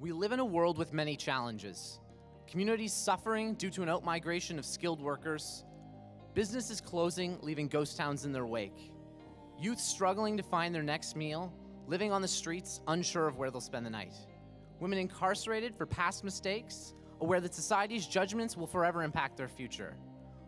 We live in a world with many challenges. Communities suffering due to an out-migration of skilled workers, businesses closing, leaving ghost towns in their wake, youth struggling to find their next meal, living on the streets, unsure of where they'll spend the night, women incarcerated for past mistakes, aware that society's judgments will forever impact their future.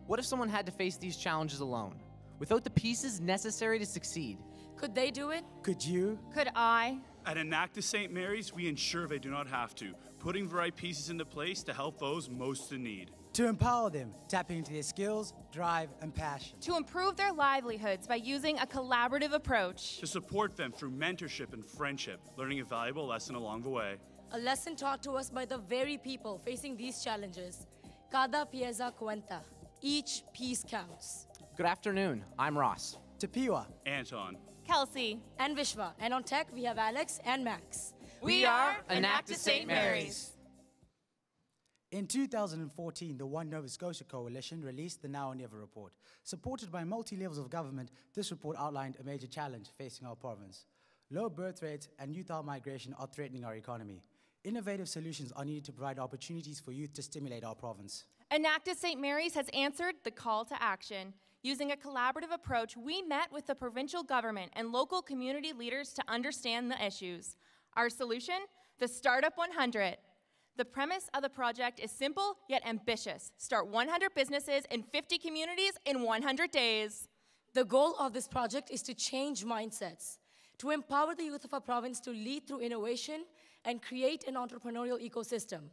What if someone had to face these challenges alone, without the pieces necessary to succeed? Could they do it? Could you? Could I? At Enactus St. Mary's, we ensure they do not have to, putting the right pieces into place to help those most in need. To empower them, tapping into their skills, drive, and passion. To improve their livelihoods by using a collaborative approach. To support them through mentorship and friendship, learning a valuable lesson along the way. A lesson taught to us by the very people facing these challenges. Cada pieza cuenta. Each piece counts. Good afternoon, I'm Ross. Tapiwa. Anton. Kelsey. And Vishwa. And on tech, we have Alex and Max. We are Enactus St. Mary's. In 2014, the One Nova Scotia Coalition released the Now or Never report. Supported by multi-levels of government, this report outlined a major challenge facing our province. Low birth rates and youth out-migration are threatening our economy. Innovative solutions are needed to provide opportunities for youth to stimulate our province. Enactus St. Mary's has answered the call to action. Using a collaborative approach, we met with the provincial government and local community leaders to understand the issues. Our solution? The Startup 100. The premise of the project is simple yet ambitious. Start 100 businesses in 50 communities in 100 days. The goal of this project is to change mindsets, to empower the youth of our province to lead through innovation and create an entrepreneurial ecosystem.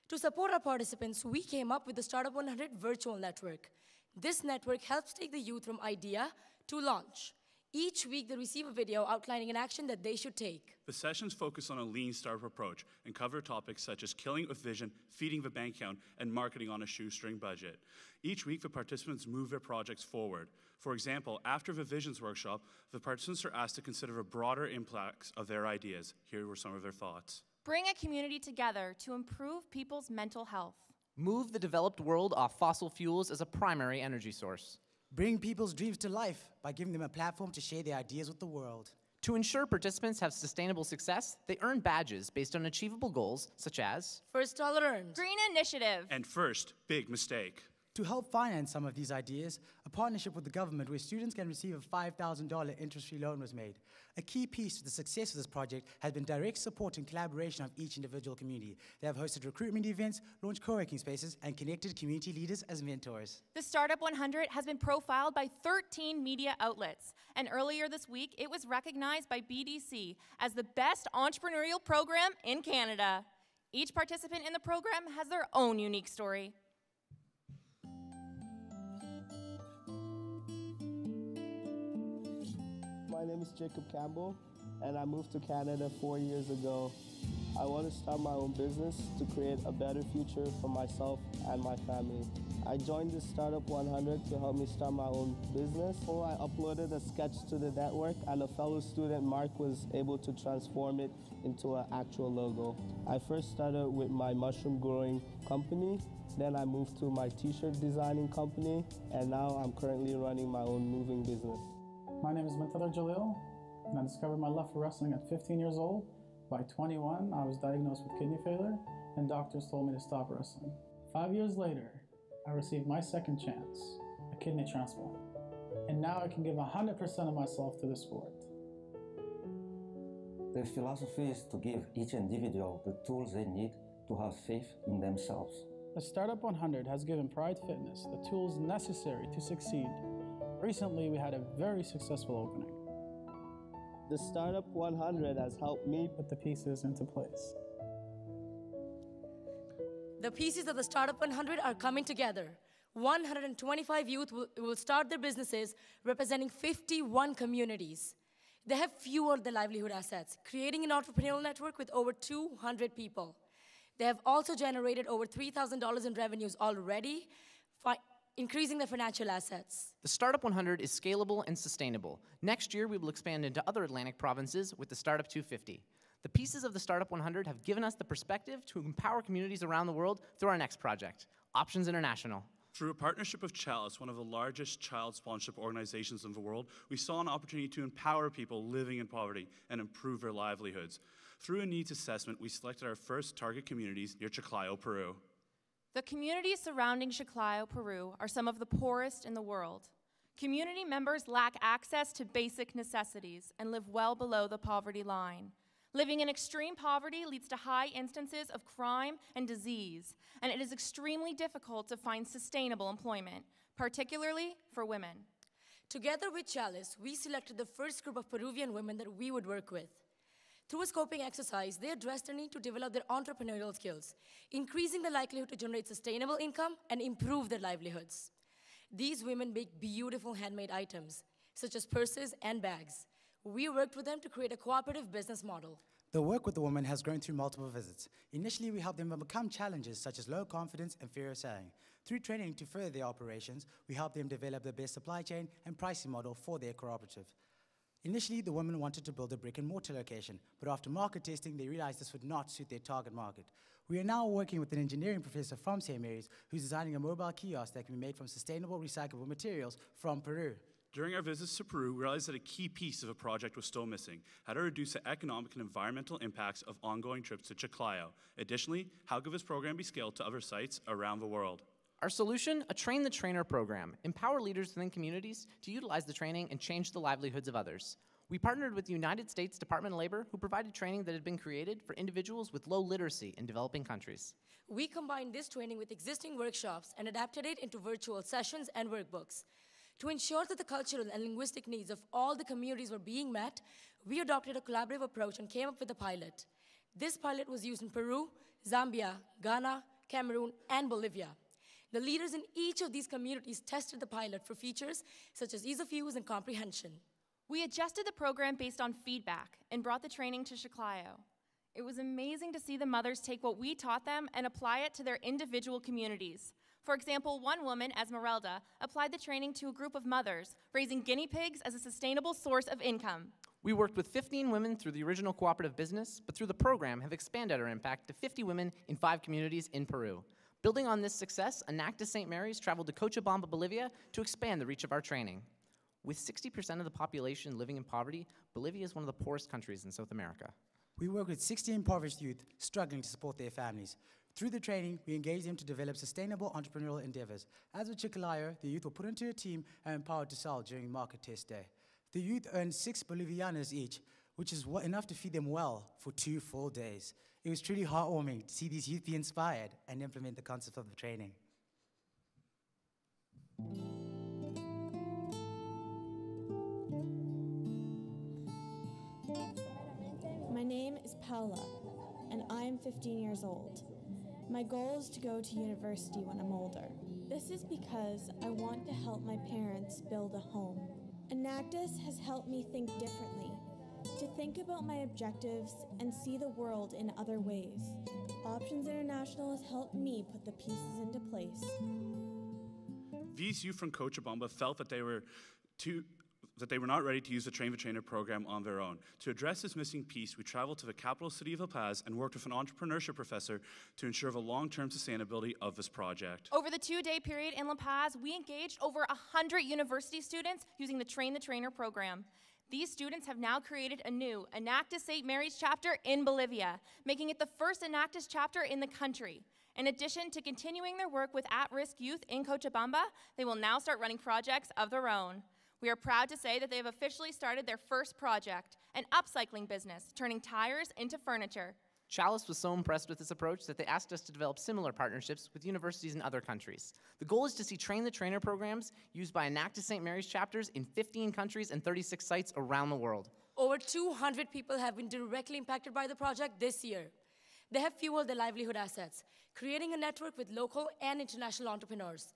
To support our participants, we came up with the Startup 100 virtual network. This network helps take the youth from idea to launch. Each week, they receive a video outlining an action that they should take. The sessions focus on a lean startup approach and cover topics such as killing with vision, feeding the bank account, and marketing on a shoestring budget. Each week, the participants move their projects forward. For example, after the Visions workshop, the participants are asked to consider the broader impacts of their ideas. Here were some of their thoughts. Bring a community together to improve people's mental health. Move the developed world off fossil fuels as a primary energy source. Bring people's dreams to life by giving them a platform to share their ideas with the world. To ensure participants have sustainable success, they earn badges based on achievable goals such as First dollar earned. Green Initiative. And first, big mistake. To help finance some of these ideas, a partnership with the government where students can receive a $5,000 interest-free loan was made. A key piece to the success of this project has been direct support and collaboration of each individual community. They have hosted recruitment events, launched co-working spaces, and connected community leaders as mentors. The Startup 100 has been profiled by 13 media outlets, and earlier this week, it was recognized by BDC as the best entrepreneurial program in Canada. Each participant in the program has their own unique story. My name is Jacob Campbell, and I moved to Canada 4 years ago. I want to start my own business to create a better future for myself and my family. I joined the Startup 100 to help me start my own business. So I uploaded a sketch to the network, and a fellow student, Mark, was able to transform it into an actual logo. I first started with my mushroom growing company, then I moved to my t-shirt designing company, and now I'm currently running my own moving business. My name is Muntada Jalil, and I discovered my love for wrestling at 15 years old. By 21, I was diagnosed with kidney failure, and doctors told me to stop wrestling. 5 years later, I received my second chance, a kidney transplant. And now I can give 100% of myself to the sport. The philosophy is to give each individual the tools they need to have faith in themselves. The Startup 100 has given Pride Fitness the tools necessary to succeed. Recently, we had a very successful opening. The Startup 100 has helped me put the pieces into place. The pieces of the Startup 100 are coming together. 125 youth will start their businesses representing 51 communities. They have fueled their livelihood assets, creating an entrepreneurial network with over 200 people. They have also generated over $3,000 in revenues already, increasing their financial assets. The Startup 100 is scalable and sustainable. Next year, we will expand into other Atlantic provinces with the Startup 250. The pieces of the Startup 100 have given us the perspective to empower communities around the world through our next project, Options International. Through a partnership with Chalice, one of the largest child sponsorship organizations in the world, we saw an opportunity to empower people living in poverty and improve their livelihoods. Through a needs assessment, we selected our first target communities near Chiclayo, Peru. The communities surrounding Chiclayo, Peru are some of the poorest in the world. Community members lack access to basic necessities and live well below the poverty line. Living in extreme poverty leads to high instances of crime and disease, and it is extremely difficult to find sustainable employment, particularly for women. Together with Chalice, we selected the first group of Peruvian women that we would work with. Through a scoping exercise, they addressed the need to develop their entrepreneurial skills, increasing the likelihood to generate sustainable income and improve their livelihoods. These women make beautiful handmade items, such as purses and bags. We worked with them to create a cooperative business model. The work with the women has grown through multiple visits. Initially, we helped them overcome challenges such as low confidence and fear of selling. Through training to further their operations, we helped them develop the best supply chain and pricing model for their cooperative. Initially, the women wanted to build a brick-and-mortar location, but after market testing, they realized this would not suit their target market. We are now working with an engineering professor from St. Mary's who's designing a mobile kiosk that can be made from sustainable, recyclable materials from Peru. During our visits to Peru, we realized that a key piece of a project was still missing: how to reduce the economic and environmental impacts of ongoing trips to Chiclayo. Additionally, how could this program be scaled to other sites around the world? Our solution, a Train the Trainer program, empower leaders within communities to utilize the training and change the livelihoods of others. We partnered with the United States Department of Labor, who provided training that had been created for individuals with low literacy in developing countries. We combined this training with existing workshops and adapted it into virtual sessions and workbooks. To ensure that the cultural and linguistic needs of all the communities were being met, we adopted a collaborative approach and came up with a pilot. This pilot was used in Peru, Zambia, Ghana, Cameroon, and Bolivia. The leaders in each of these communities tested the pilot for features such as ease of use and comprehension. We adjusted the program based on feedback and brought the training to Chiclayo. It was amazing to see the mothers take what we taught them and apply it to their individual communities. For example, one woman, Esmeralda, applied the training to a group of mothers, raising guinea pigs as a sustainable source of income. We worked with 15 women through the original cooperative business, but through the program have expanded our impact to 50 women in 5 communities in Peru. Building on this success, Enactus St. Mary's traveled to Cochabamba, Bolivia to expand the reach of our training. With 60% of the population living in poverty, Bolivia is one of the poorest countries in South America. We work with 60 impoverished youth struggling to support their families. Through the training, we engage them to develop sustainable entrepreneurial endeavors. As with Chiclayo, the youth were put into a team and empowered to sell during market test day. The youth earned 6 Bolivianas each, which is enough to feed them well for 2 full days. It was truly heartwarming to see these youth be inspired and implement the concepts of the training. My name is Paula, and I'm 15 years old. My goal is to go to university when I'm older. This is because I want to help my parents build a home. Enactus has helped me think differently, to think about my objectives and see the world in other ways. Options International has helped me put the pieces into place. These youth from Cochabamba felt that they were not ready to use the Train the Trainer program on their own. To address this missing piece, we traveled to the capital city of La Paz and worked with an entrepreneurship professor to ensure the long-term sustainability of this project. Over the 2-day period in La Paz, we engaged over 100 university students using the Train the Trainer program. These students have now created a new Enactus St. Mary's chapter in Bolivia, making it the first Enactus chapter in the country. In addition to continuing their work with at-risk youth in Cochabamba, they will now start running projects of their own. We are proud to say that they have officially started their first project, an upcycling business, turning tires into furniture. Chalice was so impressed with this approach that they asked us to develop similar partnerships with universities in other countries. The goal is to see Train the Trainer programs used by Enactus St. Mary's chapters in 15 countries and 36 sites around the world. Over 200 people have been directly impacted by the project this year. They have fueled their livelihood assets, creating a network with local and international entrepreneurs.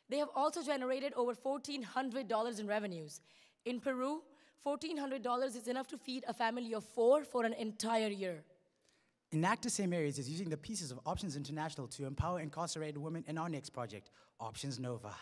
They have also generated over $1,400 in revenues. In Peru, $1,400 is enough to feed a family of 4 for an entire year. Enactus St. Mary's is using the pieces of Options International to empower incarcerated women in our next project, Options Nova.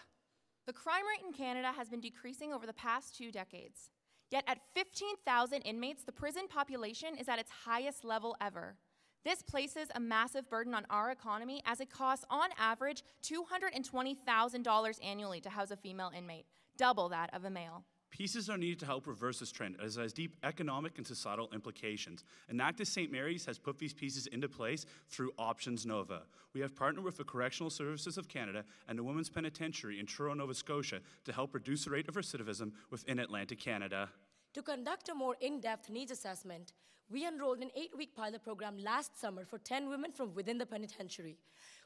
The crime rate in Canada has been decreasing over the past 2 decades. Yet at 15,000 inmates, the prison population is at its highest level ever. This places a massive burden on our economy as it costs, on average, $220,000 annually to house a female inmate, double that of a male. Pieces are needed to help reverse this trend, as it has deep economic and societal implications. Enactus St. Mary's has put these pieces into place through Options Nova. We have partnered with the Correctional Services of Canada and the Women's Penitentiary in Truro, Nova Scotia to help reduce the rate of recidivism within Atlantic Canada. To conduct a more in-depth needs assessment, we enrolled an 8-week pilot program last summer for 10 women from within the penitentiary.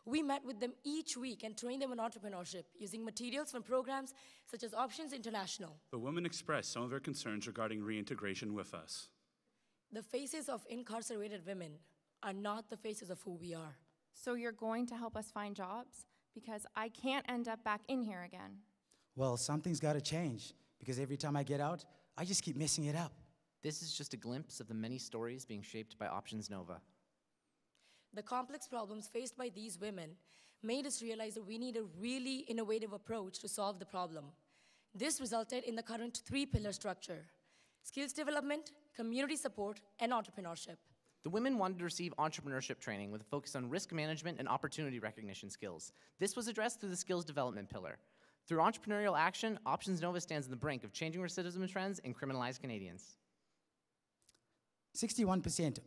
We met with them each week and trained them in entrepreneurship using materials from programs such as Options International. The women expressed some of their concerns regarding reintegration with us. The faces of incarcerated women are not the faces of who we are. So you're going to help us find jobs? Because I can't end up back in here again. Well, something's got to change, because every time I get out, I just keep messing it up. This is just a glimpse of the many stories being shaped by Options Nova. The complex problems faced by these women made us realize that we need a really innovative approach to solve the problem. This resulted in the current 3-pillar structure: skills development, community support, and entrepreneurship. The women wanted to receive entrepreneurship training with a focus on risk management and opportunity recognition skills. This was addressed through the skills development pillar. Through entrepreneurial action, Options Nova stands on the brink of changing recidivism trends and criminalized Canadians. 61%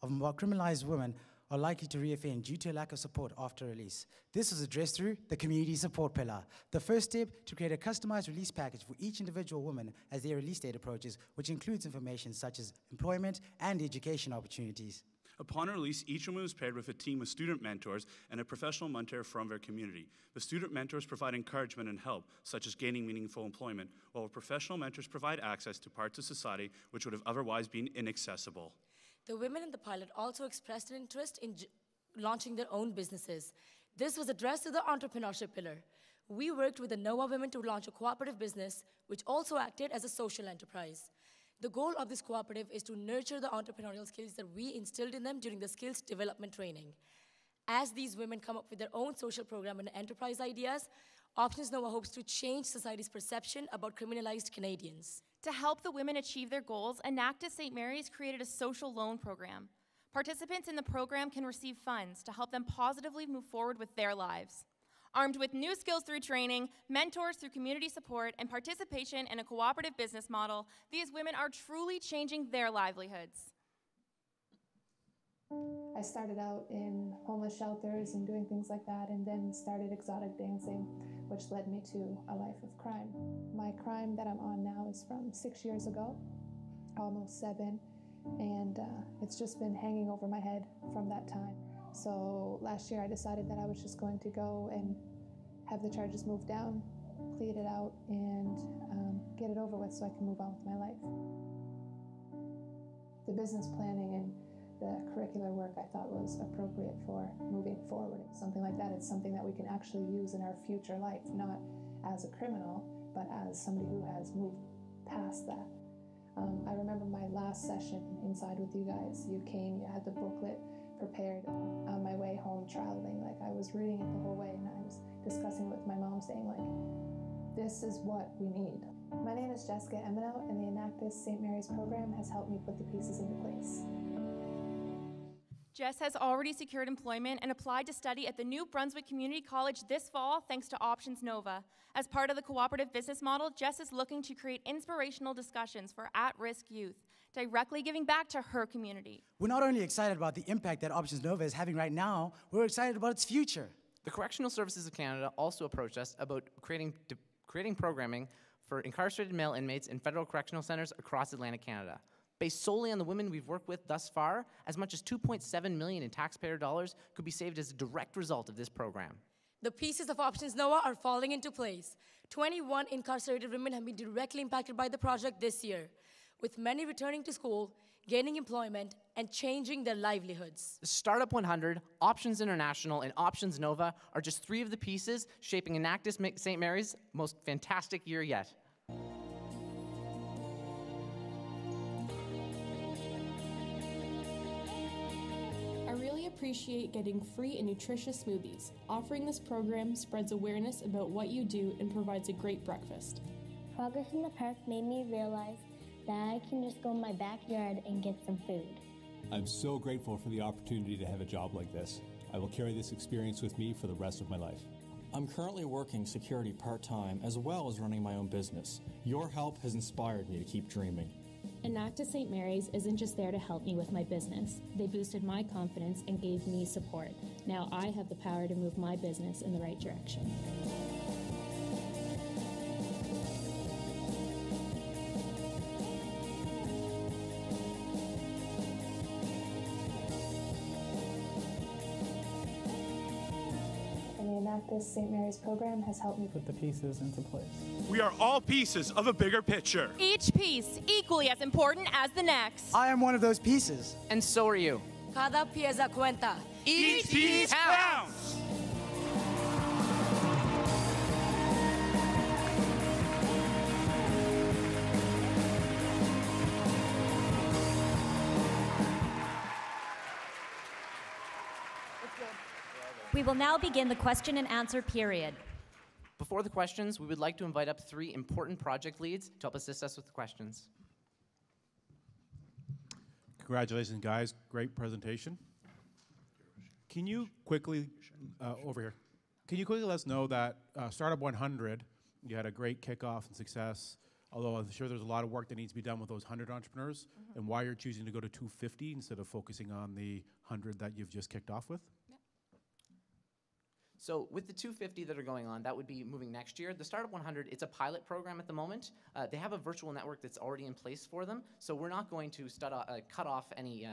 of criminalized women are likely to reoffend due to a lack of support after release. This was addressed through the community support pillar. The first step to create a customized release package for each individual woman as their release date approaches, which includes information such as employment and education opportunities. Upon release, each woman was paired with a team of student mentors and a professional mentor from their community. The student mentors provide encouragement and help, such as gaining meaningful employment, while professional mentors provide access to parts of society which would have otherwise been inaccessible. The women in the pilot also expressed an interest in launching their own businesses. This was addressed through the entrepreneurship pillar. We worked with the NOAA women to launch a cooperative business, which also acted as a social enterprise. The goal of this cooperative is to nurture the entrepreneurial skills that we instilled in them during the skills development training. As these women come up with their own social program and enterprise ideas, Options Nova hopes to change society's perception about criminalized Canadians. To help the women achieve their goals, Enactus St. Mary's created a social loan program. Participants in the program can receive funds to help them positively move forward with their lives. Armed with new skills through training, mentors through community support, and participation in a cooperative business model, these women are truly changing their livelihoods. I started out in homeless shelters and doing things like that, and then started exotic dancing, which led me to a life of crime. My crime that I'm on now is from 6 years ago, almost 7, and it's just been hanging over my head from that time. So last year I decided that I was just going to go and have the charges moved down, plead it out, and get it over with so I can move on with my life. The business planning and the curricular work I thought was appropriate for moving forward. Something like that, it's something that we can actually use in our future life, not as a criminal, but as somebody who has moved past that. I remember my last session inside with you guys. You came, you had the booklet prepared. On my way home traveling, like I was reading it the whole way, and I was discussing it with my mom, saying like, this is what we need. My name is Jessica Emino, and the Enactus St. Mary's program has helped me put the pieces into place. Jess has already secured employment and applied to study at the New Brunswick Community College this fall thanks to Options Nova. As part of the cooperative business model, Jess is looking to create inspirational discussions for at-risk youth, directly giving back to her community. We're not only excited about the impact that Options Nova is having right now, we're excited about its future. The Correctional Services of Canada also approached us about creating programming for incarcerated male inmates in federal correctional centers across Atlantic Canada. Based solely on the women we've worked with thus far, as much as $2.7 million in taxpayer dollars could be saved as a direct result of this program. The pieces of Options Nova are falling into place. 21 incarcerated women have been directly impacted by the project this year, with many returning to school, gaining employment, and changing their livelihoods. The Startup 100, Options International, and Options Nova are just 3 of the pieces shaping Enactus St. Mary's most fantastic year yet. I really appreciate getting free and nutritious smoothies. Offering this program spreads awareness about what you do and provides a great breakfast. Progress in the Park made me realize that I can just go in my backyard and get some food. I'm so grateful for the opportunity to have a job like this. I will carry this experience with me for the rest of my life. I'm currently working security part-time as well as running my own business. Your help has inspired me to keep dreaming. Enactus St. Mary's isn't just there to help me with my business. They boosted my confidence and gave me support. Now I have the power to move my business in the right direction. Enactus St. Mary's program has helped me put the pieces into place. We are all pieces of a bigger picture. Each piece equally as important as the next. I am one of those pieces. And so are you. Cada pieza cuenta. Each piece counts. We will now begin the question and answer period. Before the questions, we would like to invite up 3 important project leads to help assist us with the questions. Congratulations, guys. Great presentation. Can you quickly, over here, can you quickly let us know that Startup 100, you had a great kickoff and success, although I'm sure there's a lot of work that needs to be done with those 100 entrepreneurs, and why you're choosing to go to 250 instead of focusing on the 100 that you've just kicked off with? So with the 250 that are going on, that would be moving next year. The Startup 100, it's a pilot program at the moment. They have a virtual network that's already in place for them, so we're not going to cut off any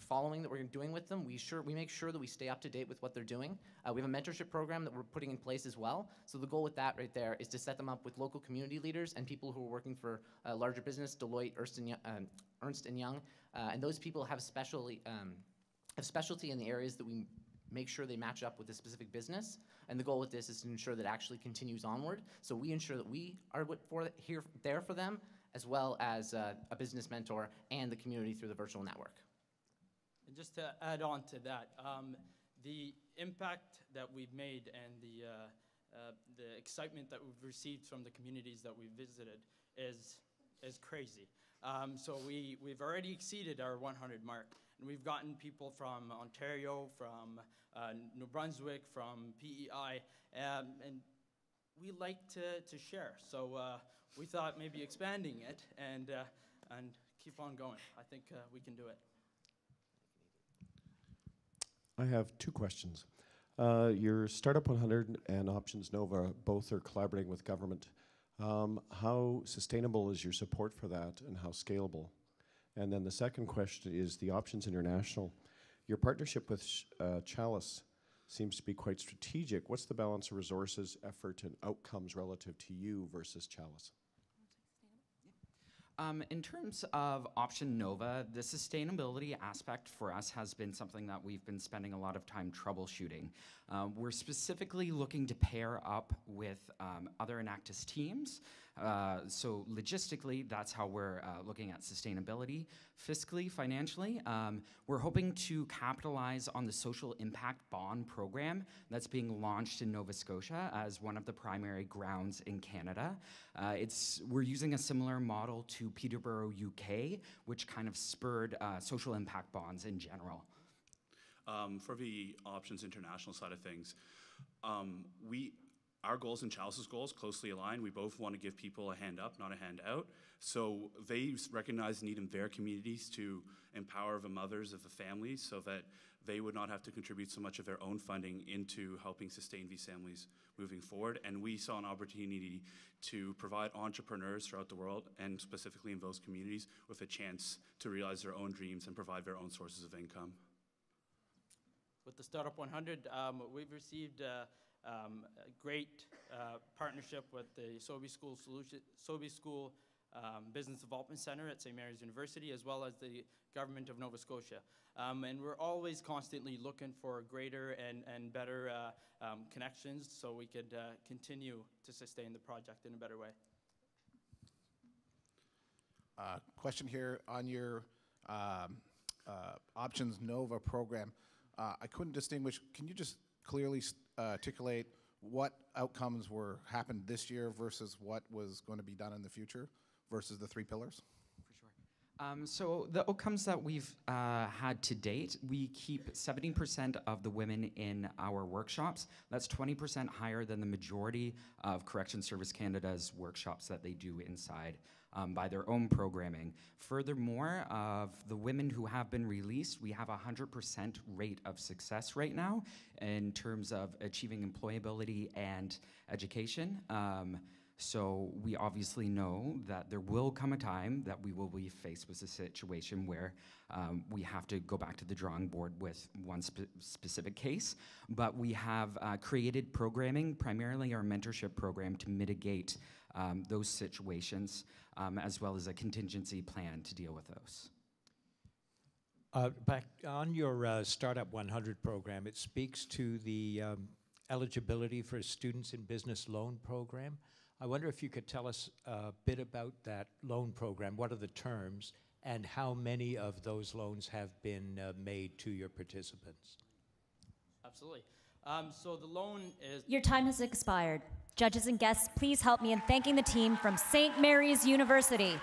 following that we're doing with them. We make sure that we stay up to date with what they're doing. We have a mentorship program that we're putting in place as well. So the goal with that right there is to set them up with local community leaders and people who are working for larger business, Deloitte, Ernst & Young, and those people have specialty in the areas that we make sure they match up with a specific business. And the goal with this is to ensure that it actually continues onward. So we ensure that we are there for them, as well as a business mentor and the community through the virtual network. And just to add on to that, the impact that we've made and the excitement that we've received from the communities that we've visited is crazy. So we've already exceeded our 100 mark. And we've gotten people from Ontario, from New Brunswick, from PEI, and we like to share. So we thought maybe expanding it and keep on going. I think we can do it. I have 2 questions. Your Startup 100 and Options Nova both are collaborating with government. How sustainable is your support for that, and how scalable? And then the second question is the Options International. Your partnership with Chalice seems to be quite strategic. What's the balance of resources, effort, and outcomes relative to you versus Chalice? In terms of Option Nova, the sustainability aspect for us has been something that we've been spending a lot of time troubleshooting. We're specifically looking to pair up with other Enactus teams. So logistically, that's how we're looking at sustainability. Fiscally, financially, we're hoping to capitalize on the social impact bond program that's being launched in Nova Scotia as one of the primary grounds in Canada. We're using a similar model to Peterborough, UK, which kind of spurred social impact bonds in general. For the Options International side of things, our goals and Chalice's goals closely align. We both want to give people a hand up, not a hand out. So they recognize the need in their communities to empower the mothers of the families so that they would not have to contribute so much of their own funding into helping sustain these families moving forward. And we saw an opportunity to provide entrepreneurs throughout the world, and specifically in those communities, with a chance to realize their own dreams and provide their own sources of income. With the Startup 100, we've received a great partnership with the Sobey School Business Development Center at St. Mary's University, as well as the Government of Nova Scotia. And we're always constantly looking for greater and better connections so we could continue to sustain the project in a better way. Question here on your Options Nova program. I couldn't distinguish. Can you just clearly articulate what outcomes happened this year versus what was going to be done in the future versus the 3 pillars? For So the outcomes that we've had to date, we keep 70% of the women in our workshops. That's 20% higher than the majority of Correction Service Canada's workshops that they do inside by their own programming. Furthermore, of the women who have been released, we have a 100% rate of success right now in terms of achieving employability and education. So we obviously know that there will come a time that we will be faced with a situation where we have to go back to the drawing board with one specific case, but we have created programming, primarily our mentorship program, to mitigate those situations, as well as a contingency plan to deal with those. Back on your Startup 100 program, it speaks to the eligibility for a Students in Business loan program. I wonder if you could tell us a bit about that loan program. What are the terms, and how many of those loans have been made to your participants? Absolutely. So the loan is... Your time has expired. Judges and guests, please help me in thanking the team from St. Mary's University.